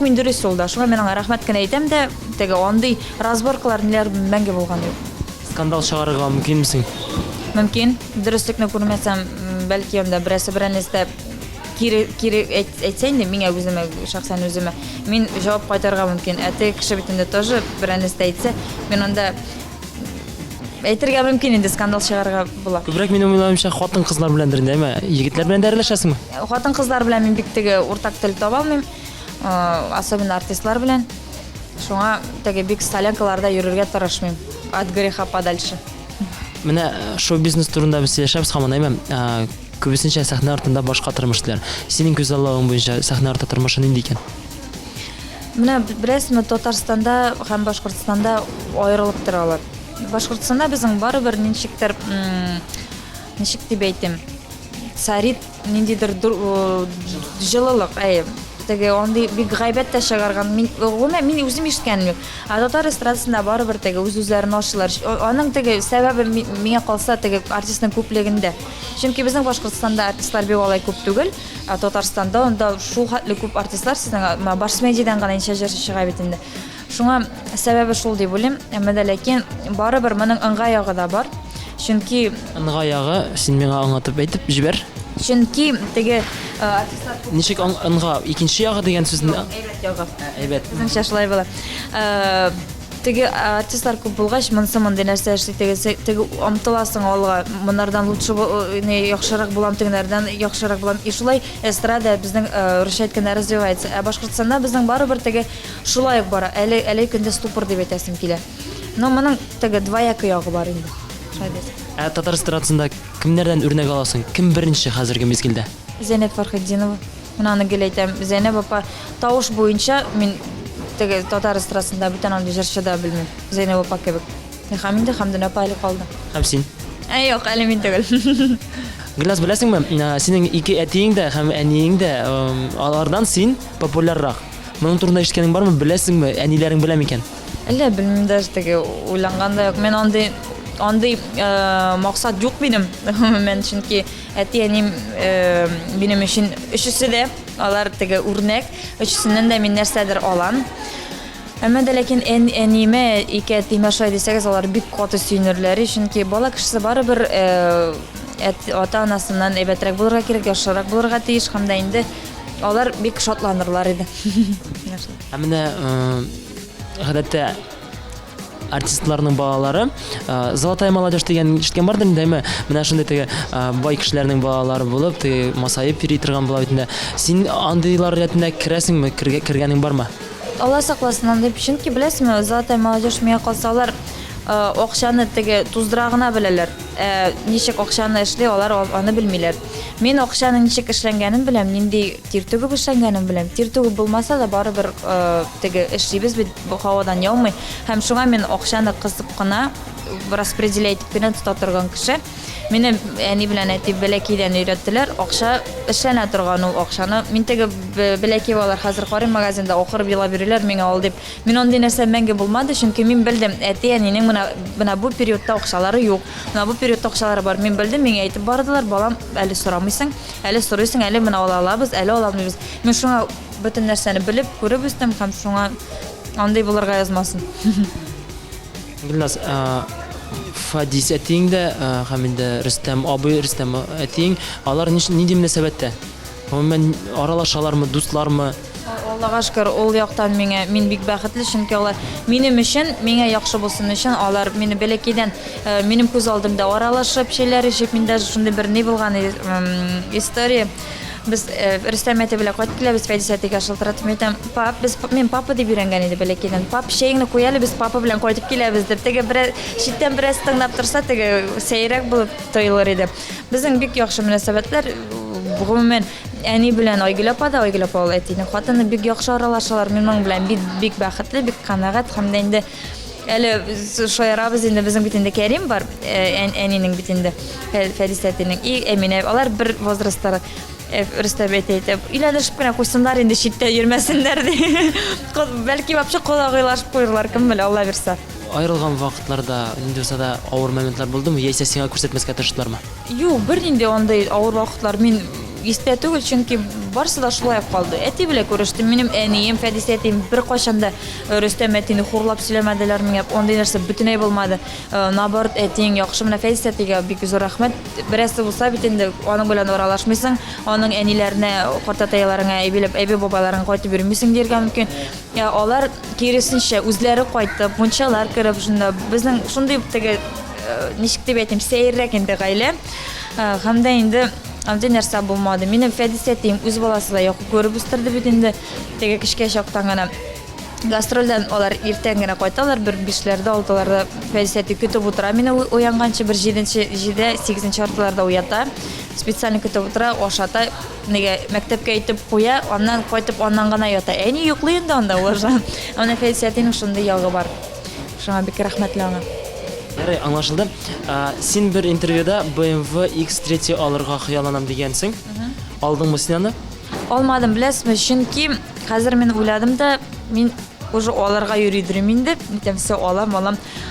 [SPEAKER 6] мен дұрыс жолда. Шуға мен рахмәткен айтам да, ондай разборкалар нелер мәңге болған жоқ.
[SPEAKER 5] Скандал шығарыға мүмкін мүсің?
[SPEAKER 6] Мүмкін, дұрыстықны көрмесем, бәлки онда бірәсі кері әйтсәйін де, мен өзіме, шақсан өзіме, мен жауап қайтарға мүмкін. Әті кіші бітінде тоже бір әнесті әйтсе, мен онда әйтірге мүмкін енді скандал шығарға бола.
[SPEAKER 5] Көбірек мен ойлаймынша қуатын қызлар білендірінде ме? Егітлер білен дәрілешесің ме?
[SPEAKER 6] Қуатын қызлар білен мен біктегі ортақ тіл таба алмайм, особенно артистлар білен. Шуңа теге бик солянкаларда жүрерге тырышмайм. От греха подальше.
[SPEAKER 5] Міне шоу-бизнес турында біз сөйлешеміз, қаманаймын. Көбісінше сәхне артында башқа тұрмыштылар. Сенің көз аллағың бойынша сәхне арты тұрмышы ненде екен?
[SPEAKER 6] Міне бірәсімі Татарстанда һәм Башқұртстанда айырылып тұралар. Башқұртстанда біздің бары бір нешік деп айтым, сарит нендейдір жылылық, теге ондай бик ғайбет та шығарған. Мен өзім ешткенім жоқ. Татар эстрадасында бары бір теге өз-өздерін ашылар. Оның теге сәбәбі менге қалса теге артистің көплегінде. Чөнки біздің Башқұртстанда артистлар бек олай көп түгел. Татарстанда онда шул хәтле көп артистлар сіздің Барсмедияден ғана инша шыға бетінде. Шуңа сәбәбі шул деп ойлайм. Әмма дә ләкин бары бір менің ыңғай ягы да бар. Чөнки
[SPEAKER 5] ыңғай ягы сен миңа аңлатып әйтеп җибәр.
[SPEAKER 6] Чөнки теге артистлар
[SPEAKER 5] ничек ыңға икенче ягы деген сүзне
[SPEAKER 6] әйбәт ягы.
[SPEAKER 5] Әйбәт.
[SPEAKER 6] Безнеңчә шулай була. Теге артистлар күп булгач, монсы мондай нәрсә эшли, теге омтыласың алга, монардан лучше яхшырак булам, тегеләрдән яхшырак булам. И шулай эстрада безнең русча әйткәндә развивается. Башкортстанда безнең барыбер теге шулай ук бара. Әле көндә ступор дип әйтәсем килә. Но моның теге двоякы ягы бар инде.
[SPEAKER 5] Татар эстрадасында кемнәрдән үрнәк аласың? Кем беренче хәзерге мезгилдә?
[SPEAKER 6] Зәйнәп Фәрхетдинова. Мен аны гел әйтәм. Зәйнәп апа тавыш буенча мен теге татар эстрадасында бүтән аны җырчы да белмим. Зәйнәп апа кебек. Һәм инде Хәмдүн апа әле калды.
[SPEAKER 5] Һәм син?
[SPEAKER 6] Юк, әле мин түгел.
[SPEAKER 5] Гөлназ, беләсеңме? Синең ике әтиең дә һәм әниең дә алардан син популяррак. Моның турында ишеткәнең бармы? Беләсеңме? Әниләрең белә микән?
[SPEAKER 6] Әле белмим дә теге уйланганда юк. Мен андый максат юк минем. Мен чөнки әти-әним минем өчен өчесе дә алар теге үрнәк, өчесеннән дә мин нәрсәдер алам. Әмма дә ләкин әниемә ике әтиемә шулай дисәгез, алар бик каты сөйнерләр, чөнки бала кешесе барыбер ата-анасыннан әйбәтрәк булырга кирәк, яхшырак булырга тиеш, һәм дә инде алар бик шатланырлар иде.
[SPEAKER 5] Менә гадәттә артистларның балалары Золотая молодежь дигән ишеткән бардыр инде, менә шундый теге бай кешеләрнең балалары булып, теге масаеп йөри торган була бит инде. Син андыйлар рәтендә керәсеңме, кергәнең бармы?
[SPEAKER 6] Алла сакласын анда, чөнки беләсеңме, Золотая молодежь миңа калсалар акчаны теге туздырагына беләләр. Ничек акчаны эшли, алар аны белмиләр. Мен акчаның ничек эшләнгәнен беләм, нинди тир түгеп эшләнгәнен беләм. Тир түгеп булмаса да барыбер теге эшлибез бит бу һавадан яумый. Һәм шуңа мен акчаны кысып кына распределять итеп кенә тота торган кеше. Мине әни белән әти бәләкидән өйрәттеләр. Акча эшләнә торган ул акчаны. Мин теге бәләки балалар хәзер карый магазинда акырып ела бирәләр миңа ал дип. Мин андый нәрсә мәңге булмады, чөнки мин белдем, әти-әнинең менә бу периодта акчалары юк. Менә бу периодта акчалары бар. Мин белдем, миңа әйтеп бардылар, балам, әле сорамыйсың, әле сорыйсың, әле менә ала алабыз, әле аламыйбыз. Мин шуңа бөтен нәрсәне белеп, күреп үстем һәм шуңа андай булырга язмасын.
[SPEAKER 5] Гөлназ, Фадис әтиң дә һәм инде Рөстәм абый, Рөстәм әтиң, алар нинди мөнәсәбәттә? Гомумән аралашалармы, дуслармы?
[SPEAKER 6] Аллага шөкер, ул яктан мин бик бәхетле, чөнки алар минем өчен, миңа яхшы булсын өчен алар мине бәләкәйдән минем күз алдымда аралашып, шәйләр ишеп, миндә шундый бер ни булган история. Без Рөстәм әти белән кайтып киләбез, Фадис әтигә шылтыратып әйтәм, пап, мен папа дип өйрәнгән иде бәләкәйдән. Пап, шәйеңне куялы, без папа белән кайтып киләбез дип. Теге бер читтән бераз тыңлап торса, теге сәйрәк булып тоелыр иде. Безнең бик яхшы мөнәсәбәтләр. Гомумән әни белән Айгөл апа да, Айгөл апа ул әтинең хатыны, бик яхшы аралашалар. Минең белән бик бәхетле, бик канәгать һәм дә инде әле шаярабыз инде безнең бит инде Кәрим бар, әнинең бит инде Фадис әтинең и Әминә, алар бер возрастта. Рөстәм әйтә, өйләнешеп кенә куйсыннар инде, читтә йөрмәсеннәр ди. Бәлки вообще колагыйлашып куйырлар, кем белә, Алла бирсә.
[SPEAKER 5] Айрылган вакытларда инде булса да авыр моментлар булдымы? Яисә сиңа күрсәтмәскә тырыштылармы?
[SPEAKER 6] Юк, бернинди андай авыр вакытлар мин истә түгел, чөнки барысы да шулай калды. Әти белән күрештем, минем әнием, Фадис әтием бер кайчан да Рөстәм әтине хурлап сөйләмәделәр миңа. Андый нәрсә бөтенләй булмады. Наоборот, әтиң яхшы, менә Фадис әтигә бик зур рәхмәт. Берәсе булса бит инде аның белән аралашмыйсың, аның әниләренә, картатайларыңа, әби бабаларыңа кайтып йөрмисең дигән мөмкин. Алар киресенчә үзләре кайтып, мунчалар кереп, шунда безнең шундый теге ничек дип әйтим, сәеррәк инде гаилә. Һәм дә инде андый нәрсә булмады. Минем Фадис әтием үз баласы да яхшы күреп үстерде бит инде. Теге кичкә чактан гына гастрольдән алар иртән генә кайталар, бер 5ләрдә, 6ларда Фадис әти көтеп утыра. Мине уянганчы бер 7-8 артыларда уята. Специально көтеп утыра, ашата, нигә мәктәпкә итеп куя, аннан кайтып аннан гына ята. Әни йоклый инде анда улажан. Аны Фадис әтинең шундый ягы бар. Шуңа бик рәхмәтле аңа.
[SPEAKER 5] Ярый, аңлашылды. Син бер интервьюда BMW X3 алырга хыялланам дигәнсең. Алдыңмы син аны?
[SPEAKER 6] Алмадым, беләсезме? Чөнки хәзер мин уйладым да, мин уже аларга йөридерим инде. Әйтәм, все алам.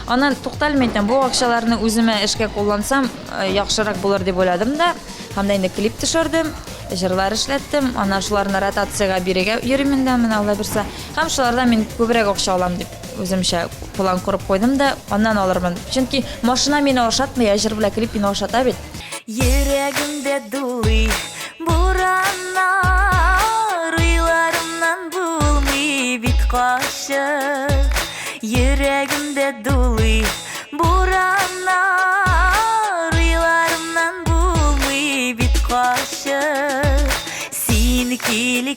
[SPEAKER 6] Аннан тукталмый әйтәм, бу акчаларны үземә эшкә куллансам, яхшырак булыр дип уйладым да. Һәм дә инде клип төшердем, җырлар эшләттем. Аннан шуларны ротациягә бирегә йөрим инде, мен Алла бирсә. Һәм шулардан мин күбрәк акча алам дип үземчә план курып куйдым да, аннан алырмын. Чөнки машина мине ашатмый, җыр белән клип мине ашата бит.
[SPEAKER 4] Йөрәгемдә дулый бураннар, уйларымнан булмый бит качып. Йөрәгемдә дулый бураннар, уйларымнан булмый бит качып. Син кил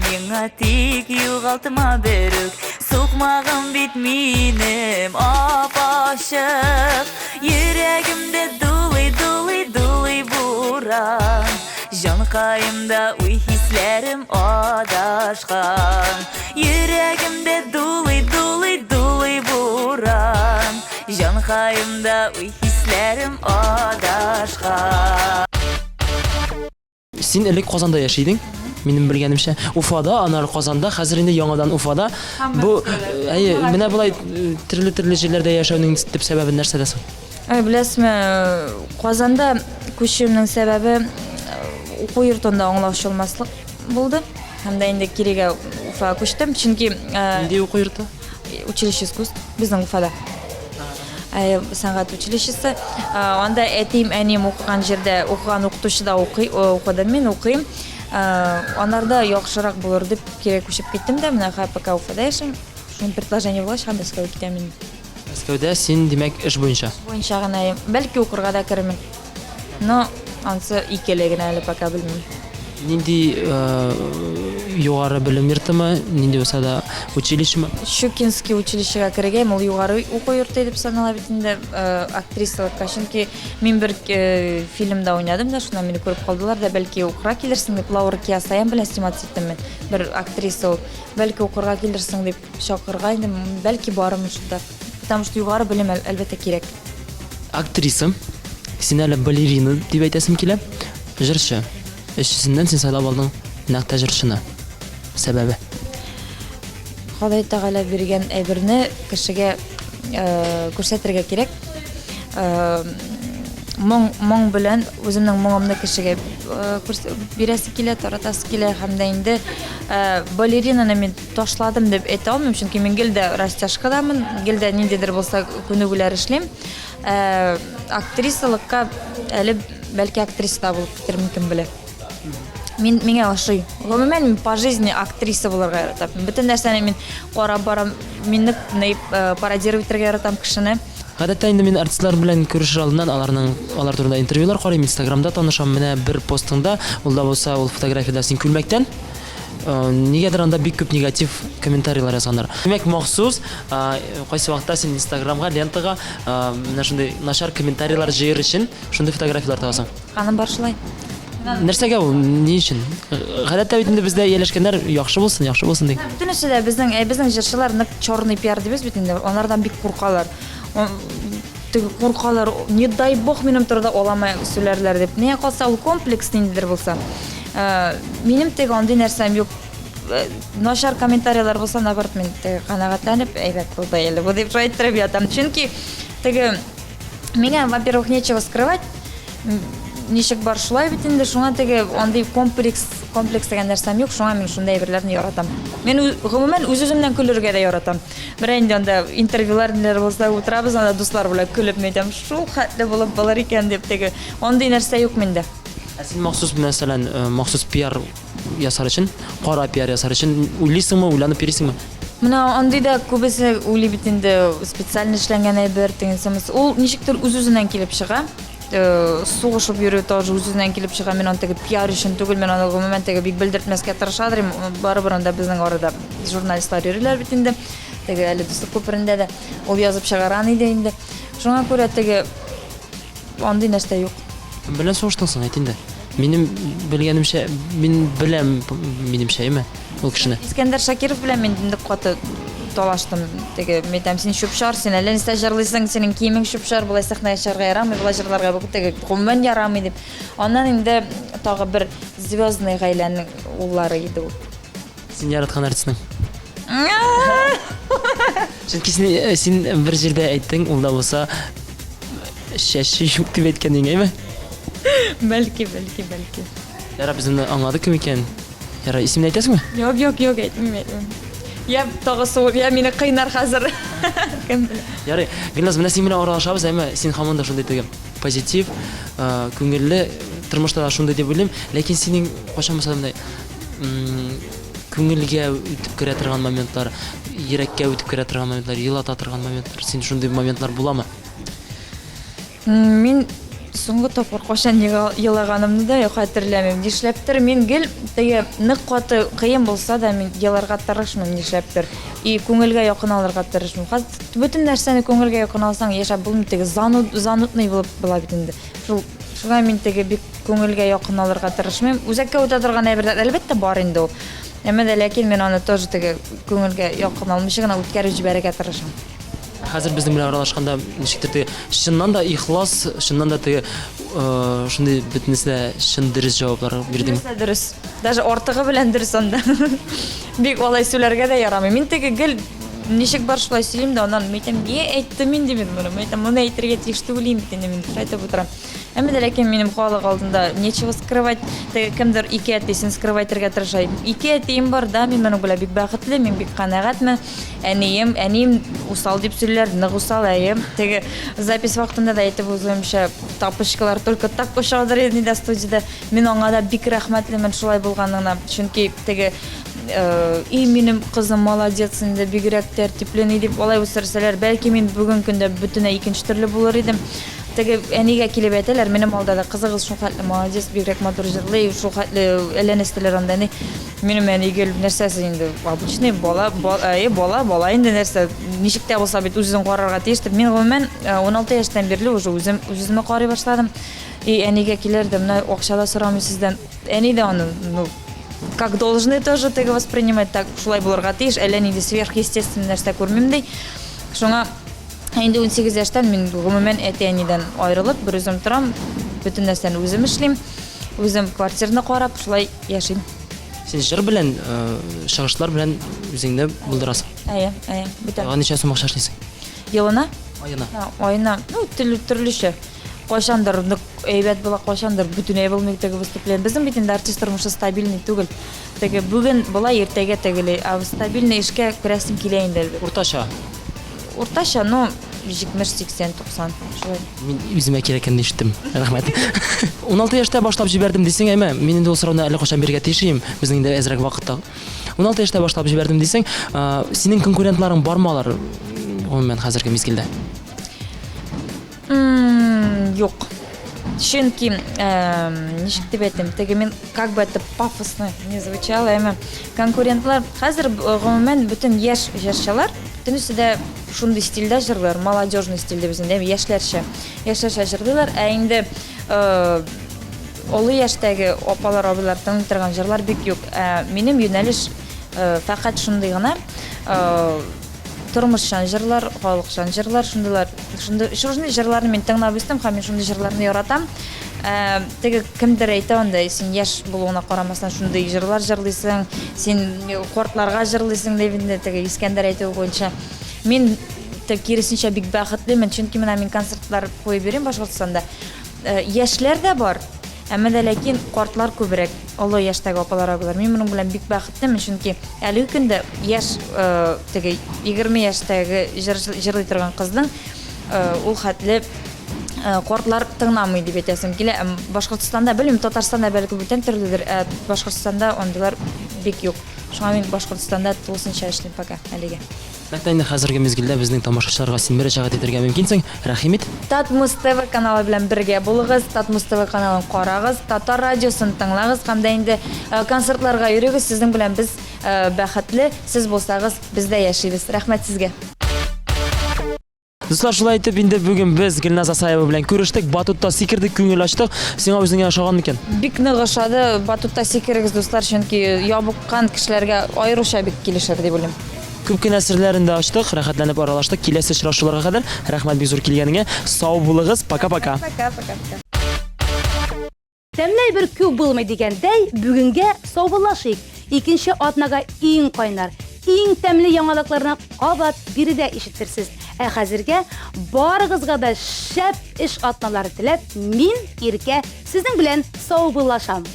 [SPEAKER 4] миңа тик югалтма берүк, сукмагым бит минем апашып. Йөрәгемдә дулый буран, җанкаемда уй хисләрем адашкан. Йөрәгемдә дулый буран, җанкаемда уй хисләрем адашкан.
[SPEAKER 5] Син элек Казанда яшидең? Минем белгәнемчә, Уфада, аннары Казанда, хәзер инде яңадан Уфада. Бу менә булай төрле җирләрдә яшәүнең төп сәбәбе нәрсәдә соң?
[SPEAKER 6] Беләсезме, Казанда күчүемнең сәбәбе уку йортында аңлаучы булмаслык булды. Һәм дә инде кирегә Уфага күчтем, чөнки
[SPEAKER 5] Нинди уку йорты?
[SPEAKER 6] Училище искусств безнең Уфада. Сәнгать училищесы. Анда әтием, әнием укыган җирдә укыган укытучы да укыдым, мин укыйм. Анарда яхшырак булыр дип кирәк күчеп киттем дә, менә ХПК Уфада яшим. Шуның предложение булгач, һәм Мәскәүгә китәм мин.
[SPEAKER 5] Мәскәүдә син, димәк, эш буенча.
[SPEAKER 6] Буенча гына, бәлки укырга да керермен. Но ансы икеле генә әле пока белмим.
[SPEAKER 5] Нинди югары белем йортымы, нинди булса да училищемы?
[SPEAKER 6] Щукинский училищега кергән, ул югары уку йорты дип санала бит инде, актрисалыкка. Чөнки мин бер фильмда уйнадым да, шуннан мине күреп калдылар да, бәлки укырга килерсең дип, Лаура Киясаян белән сниматься иттем мен. Бер актриса ул. Бәлки укырга килерсең дип чакырга инде, бәлки барырмын шунда. Потому что югары белем әлбәттә кирәк.
[SPEAKER 5] Актриса, син әле балерина дип әйтәсем килә. Җырчы. Эшсезеннән син сайлап алдың нәкъ җырчыны. Сәбәбе?
[SPEAKER 6] Ходай Тәгалә биргән әйберне кешегә күрсәтергә кирәк. моң белән үземнең моңымны кешегә бирәсе килә, таратасы килә һәм дә инде балеринаны мин ташладым дип әйтә алмыйм, чөнки мин гел дә растяжкадамын, гел дә ниндидер булса күнегүләр эшлим. Актрисалыкка әле бәлки актриса да булып китермен, кем белә. Миңа ошый. Гомумән мин по жизни актриса булырга яратам. Бөтен нәрсәне мин карап барам, минне пародировать итәргә яратам кешене.
[SPEAKER 5] Гадәттә инде мин артистлар белән күрешер алдыннан алар турында интервьюлар карыйм, Инстаграмда танышам. Менә бер постыңда, ул да булса ул фотографияда син күлмәктән. Нигәдер анда бик күп негатив комментарийлар язганнар. Димәк, махсус кайсы вакытта син Инстаграмга, лентага менә шундый начар комментарийлар җыер өчен шундый фотографиялар табасың.
[SPEAKER 6] Ханым бар шулай.
[SPEAKER 5] Нәрсәгә ул? Ни өчен? Гадәттә бит инде бездә ияләшкәннәр яхшы булсын ди.
[SPEAKER 6] Бөтенесе дә безнең җырчылар нык черный пиар дибез бит инде. Алардан бик куркалар. Теге куркалар, не дай бог минем турыда оламай сөйләрләр дип. Нигә калса ул комплекс ниндидер булса. Минем теге андый нәрсәм юк. Начар комментарийлар булса, наоборот, мин теге канагатьләнеп, әйбәт булды әле. Бу дип әйттереп ятам. Чөнки теге миңа, во-первых, нечего скрывать. Ничек бар шулай бит инде, шуңа теге андый комплекс дигән нәрсәм юк, шуңа мин шундай әйберләрне яратам. Мин гомумән үз-үземнән көләргә дә яратам. Бер инде анда интервьюлар булса, утырабыз, анда дуслар белән көлеп әйтәм, шул хәтле булып булыр икән дип теге. Андый нәрсә юк миндә.
[SPEAKER 5] Син махсус мәсәлән, махсус пиар ясар өчен, кара пиар ясар өчен уйлыйсыңмы, уйланып йөрисеңме?
[SPEAKER 6] Менә андый да күбесе уйлый бит инде, специаль эшләнгән әйбер тегенсемес. Ул ничектер үз-үзеннән килеп чыга. Сугышып йөрү тоже үзеннән килеп чыга. Мин аны теге пиар өчен түгел, мен аны гомумән теге бик белдертмәскә тырышадыр. Барыбер анда безнең арада журналистлар йөриләр бит инде. Теге әле Дуслык күперендә дә ул язып чыгарган иде инде. Шуңа күрә теге андый нәрсә юк.
[SPEAKER 5] Белән сугыштың соң, әйт инде. Минем белгәнемчә, мин беләм минемчә, ул кешене.
[SPEAKER 6] Искәндәр Шакиров белән мин инде каты талаштым. Теге мәйтәм, син чүпшар, син әллә нәрсә җырлыйсың, синең киемең чүпшар, булай сәхнәгә чыгарга ярамый, булай җырларга бу теге гомумән ярамый дип. Аннан инде тагы бер звездный гаиләнең уллары иде ул.
[SPEAKER 5] Син яраткан артистның. Чөнки син бер җирдә әйттең, ул да булса шәше юк дип әйткән идең,
[SPEAKER 6] Бәлки.
[SPEAKER 5] Яра, безне аңлады кем икән? Яра, исемне әйтәсеңме?
[SPEAKER 6] Юк, әйтмим. Я тагы сор, я мине кыйнар хәзер. Кем белә.
[SPEAKER 5] Ярый, Гөлназ, менә син белән аралашабыз, син һаман да шундый теге позитив, күңелле, тормышта да шундый дип уйлыйм, ләкин синең качан мәсәлән күңелгә үтеп керә торган моментлар, йөрәккә үтеп керә торган моментлар, елата торган моментлар, син шундый моментлар буламы?
[SPEAKER 6] Мин соңгы тапкыр кашан елаганымны да хәтерләмим. Нишләптер мин гел теге нык каты кыен булса да мин еларга тырышмыйм, нишләптер. И күңелгә якын алырга тырышмыйм. Хәзер бөтен нәрсәне күңелгә якын алсаң, яшәп булмый, теге занутный булып була бит инде. Шуңа мин теге бик күңелгә якын алырга тырышмыйм. Үзәккә үтә торган әйберләр әлбәттә бар инде ул. Әмма дә ләкин мин аны тоже теге күңелгә якын алмыйча гына үткәреп җибәрергә тырышам.
[SPEAKER 5] Хәзер безнең белән аралашканда ничектер теге чыннан да ихлас, чыннан да теге шундый бөтенесе чын дөрес җаваплар бирдең.
[SPEAKER 6] Дөрес. Даже ортыгы белән дөрес анда. Бик алай сөйләргә дә ярамый. Мин теге гел ничек бар шулай сөйлим дә, аннан әйтәм, әйттем мин дип моны. Әйтәм, моны әйтергә тиеш түгел инде мин әйтеп утырам. Әмма дә ләкин минем халык алдында нечего скрывать, теге кемдер ике әтисен скрывать итәргә тырыша. Ике әтием бар да, мин моны белән бик бәхетле, мин бик канәгатьмен. Әнием усал дип сөйләр, нык усал әем. Теге запись вакытында да әйтеп үземчә, тапышкалар только так кушадыр иде студиядә. Мин аңа да бик рәхмәтлемен шулай булганына, чөнки теге и минем кызым молодец инде, бигрәк тәртипле дип алай үстерсәләр, бәлки мин бүген көндә бөтенләй икенче төрле булыр идем. Теге әнигә килеп әйтәләр, минем алда да кызыгыз шул хәтле молодец, бигрәк матур җырлый, шул хәтле әләнестеләр анда ни. Минем әнигә нәрсәсе инде, обычный бала инде нәрсә, ничек тә булса бит үзен карарга тиештер. Мин гомумән 16 яшьтән бирле уже үземне карый башладым. И әнигә килердем, менә акча да сорамый сездән. Әни дә аны, как должны тоже теге воспринимать, так шулай булырга тиеш, әллә нинди сверхъестественный нәрсә күрмим ди. Шуңа инде 18 яшьтән мин гомумән әти-әнидән аерылып, бер үзем торам, бөтен нәрсәне үзем эшлим, үзем квартираны карап, шулай яшим.
[SPEAKER 5] Син җыр белән, чыгышлар белән үзеңне булдырасың.
[SPEAKER 6] Әйе, бөтен.
[SPEAKER 5] Ничә сум акча эшлисең?
[SPEAKER 6] Елына?
[SPEAKER 5] Аена.
[SPEAKER 6] Аена, төрлечә. кошандыр әйбәт була, кошандыр бүтүнәй булмый теге выступление. Безнең бит инде артист тормышы стабильный түгел. Теге бүген була, иртәгә тегеле, а стабильный эшкә керәсем килә инде.
[SPEAKER 5] Уртача.
[SPEAKER 6] Уртача, ну 70-80-90 шулай.
[SPEAKER 5] Мин үземә кирәккәнне ишеттем. Рәхмәт. 16 яшьтә башлап җибәрдем дисең, әйме, мин инде ул сорауны әле качан бирергә тиешим, безнең инде әзрәк вакытта. 16 яшьтә башлап җибәрдем дисең, синең конкурентларың бармы алар? Гомумән хәзерге мизгелдә.
[SPEAKER 6] Юк. Чөнки, ничек дип әйтим, теге мин как бы это пафосно не звучало, әмма конкурентлар хәзер гомумән бөтен яшь җырчылар төнесидә шундый стильдә җырлар, молодежный стильдә безнең яшьләрчә җырлыйлар, ә инде олы яшьтәге апалар, абыйлар тыңлый торган җырлар бик юк. Минем юнәлеш фақат шундый гына тормышчан җырлар, халыкчан җырлар, шундый җырларны мин тыңлап үстем һәм мин шундый җырларны яратам. Теге кемдер әйтә анда, син яшь булуына карамастан шундый җырлар җырлыйсың, син кортларга җырлыйсың дип инде теге Искәндәр әйтү буенча. Мин киресенчә бик бәхетлемен, чөнки менә мин концертлар куеп йөрим Башкортстанда. Яшьләр дә бар, әмма дә ләкин кортлар күбрәк, олы яшьтәге апалар, абыйлар. Мин моның белән бик бәхетлемен, чөнки әлеге көндә яшь теге 20 яшьтәге җырлый торган кызның ул хәтле кортлар тыңламый дип әйтәсем килә. Башкортстанда, белмим, Татарстанда бәлки бүтән төрледер, Башкортстанда ондыйлар бик юк. Шуңа мин Башкортстанда тулысынча эшлим пока әлегә.
[SPEAKER 5] Мәктә инде хәзерге мизгелдә безнең тамашачыларга син мөрәҗәгать итәргә мөмкинсең. Рәхимит.
[SPEAKER 6] Татмус ТВ каналы белән бергә булыгыз, Татмус ТВ каналын карагыз, Татар радиосын тыңлагыз һәм дә инде концертларга йөрегез. Сезнең белән без бәхетле, сез булсагыз, без дә яшибез. Рәхмәт сезгә.
[SPEAKER 5] Дуслар, шулай итеп инде бүген без Гөлназ Асаева белән күрештек, батутта сикердек, күңел ачтык. Сиңа үзеңә ошаган микән?
[SPEAKER 6] Бик нык ошады, батутта сикерегез, дуслар, чөнки ябыккан кешеләргә аеруча бик килешер дип уйлыйм.
[SPEAKER 5] Күп кенә серләрен дә ачтык, рәхәтләнеп аралаштык. Киләсе очрашуларга кадәр рәхмәт бик зур килгәнеңә. Сау булыгыз. Пока-пока.
[SPEAKER 6] Пока-пока.
[SPEAKER 1] Тәмләй бер күп булмый дигәндәй, бүгенгә саубуллашыйк. Икенче атнага иң кайнар, иң тәмле яңалыкларны кабат биредә ишеттерсез. Ә хәзергә барыгызга да шәп эш атналары теләп, мин Иркә сезнең белән саубуллашам.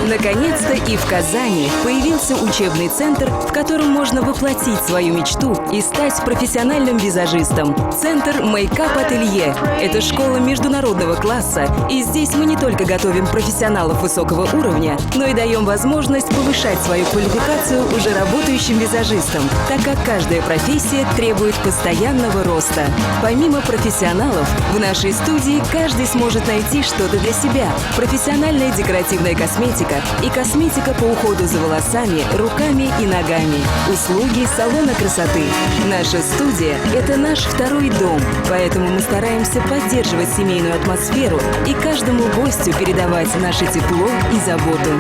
[SPEAKER 9] Наконец-то и в Казани появился учебный центр, в котором можно воплотить свою мечту и стать профессиональным визажистом. Центр Makeup Ателье – это школа международного класса, и здесь мы не только готовим профессионалов высокого уровня, но и даем возможность повышать свою квалификацию уже работающим визажистам, так как каждая профессия требует постоянного роста. Помимо профессионалов, в нашей студии каждый сможет найти что-то для себя. Профессиональная декоративная косметика и косметика по уходу за волосами, руками и ногами. Услуги салона красоты. Наша студия – это наш второй дом, поэтому мы стараемся поддерживать семейную атмосферу и каждому гостю передавать наше тепло и заботу.